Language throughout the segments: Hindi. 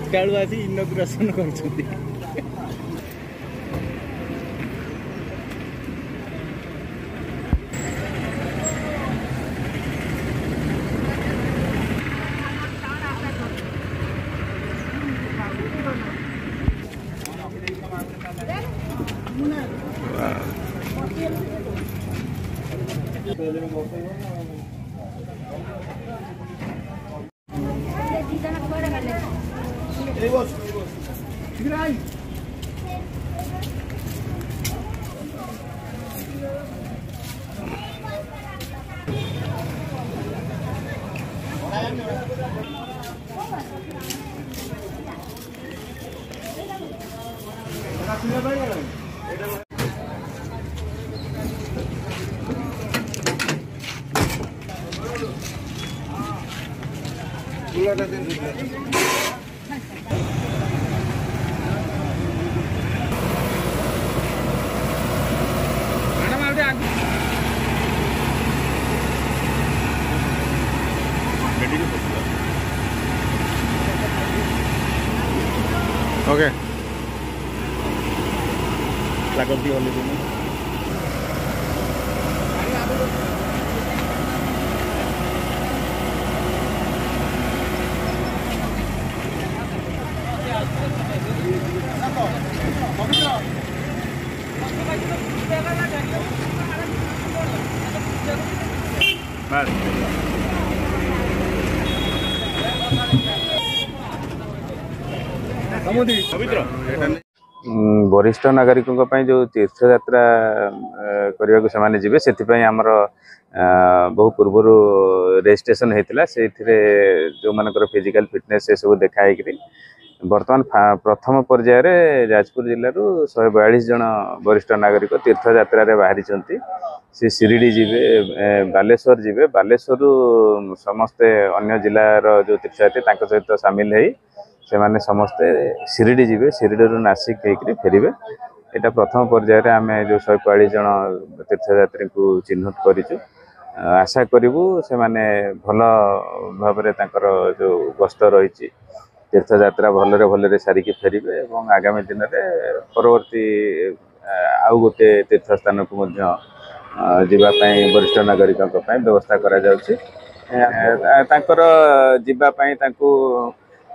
सकाळू आसी इनॉग्रेशन करछुंदी ओके लागती होली दिन वरिष्ठ नागरिकों जो तीर्थ यात्रा करने को से जीवे से बहु पूर्व रजिस्ट्रेशन होता से जो मानकर फिजिकल फिटनेस से सब देखाई बर्तमान प्रथम पर्यायर जाजपुर जिलूर 142 जन वरिष्ठ नागरिक तीर्थ यात्रा बाहरी से शिरडी जीवे बालेश्वर जीवे बालेश्वर समस्ते अन्य जिलार जो तीर्थयात्री सहित सामिल है से माने समस्ते शिरडी जीवे शिरडी नासिक होकर फेरबे यहाँ प्रथम पर्यायर आम जो 142 जन तीर्थयात्री को चिन्हित करूँ आशा करूँ से माने भल भाव जो गस्त रही तीर्थ यात्रा भलरे भलरे सारिकी फेरबे और आगामी दिन में परवर्ती आउ गोटे तीर्थ स्थान को जीवाई वरिष्ठ नागरिकों व्यवस्था करा जाउछि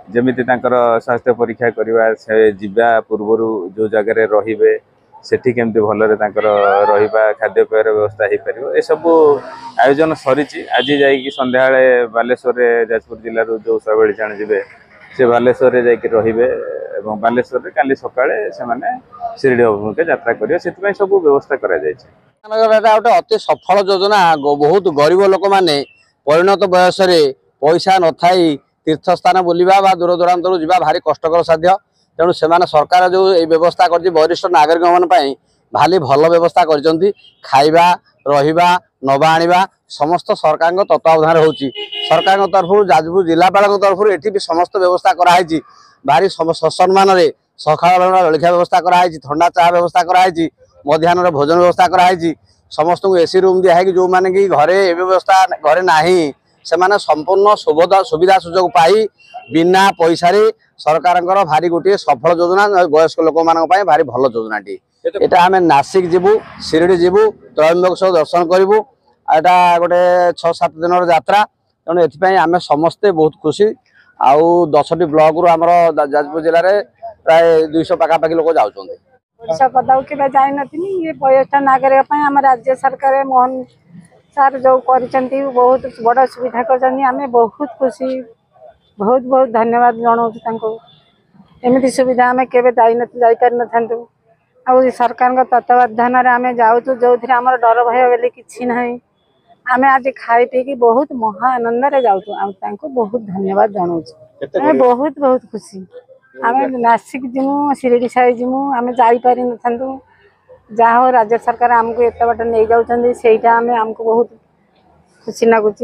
जमिति स्वास्थ्य परीक्षा करवा से जीवा पूर्वर जो जगह रे सेठी केमती भलरे रहिबा खाद्यपेयर व्यवस्था हो पार सब आयोजन सरी आज जाकि संध्या बालेश्वर जाजपुर जिलूर जो 142 जन जीवे से बालेश्वर रे बालेश्वर काली सकाळे से शिरडी अभिमुखे यात्रा करेंगे से सब व्यवस्था करा गोटे अति सफल योजना बहुत गरीब लोक मैंने परिणत बयस पैसा न थाई तीर्थस्थान बुलवा दूर दूरांत जावा भारी कष्टकर साध्य तेणु से सरकार जो व्यवस्था कर वरिष्ठ नागरिक मानी भारी भल व्यवस्था कर खाइबा रहिबा नवा आनिबा समस्त सरकार तत्वावधान होची सरकार तरफ जाजपुर जिलापाल तरफ ये भी समस्त व्यवस्था कराई भारी सम्मान सकाल जलखिया व्यवस्था कराई ठंडा चाह व्यवस्था कराई मध्याह्न भोजन व्यवस्था कराई समस्त को एसी रूम दिखाई जो मैंने कि घरे व्यवस्था घरे नाही से माने संपूर्ण सुविधा सुजोग पाई बिना पैसा सरकार भारी गोटे सफल योजना वयस्क लोक मान भारी भल योजनाटी यहाँ आम नासिक जीवु शिरडी जीवु त्रयंबकेश्वर दर्शन करूँ यहाँ गोटे 6-7 दिन यात्रा तेणु ये आम समस्ते बहुत खुशी आउ 10टी ब्लॉक रु आमर जाजपुर जिले में प्राय 200 पाखापाखि लोक जाऊँच ओडिशा पदाऊ के जाई नथिनी ये वरिष्ठ नागरिक आम राज्य सरकार मोहन सार जो कर बहुत बड़ सुविधा कर बहुत खुशी बहुत बहुत धन्यवाद जनाऊँ एमती सुविधा आम के जापार न आ सरकार तत्वावधान आम जाऊँ जो थे आम डर भय बोले कि ना आम आज खाई पी बहुत महा आनंद जाऊँ बहुत धन्यवाद जनाऊँ बहुत बहुत खुशी आम नासिक जीमु शिरडी साई जीमु आम जापार न जहाँ हो राज्य सरकार आमको एत बाट नहीं जाऊँ से आमको बहुत खुशी लगुच।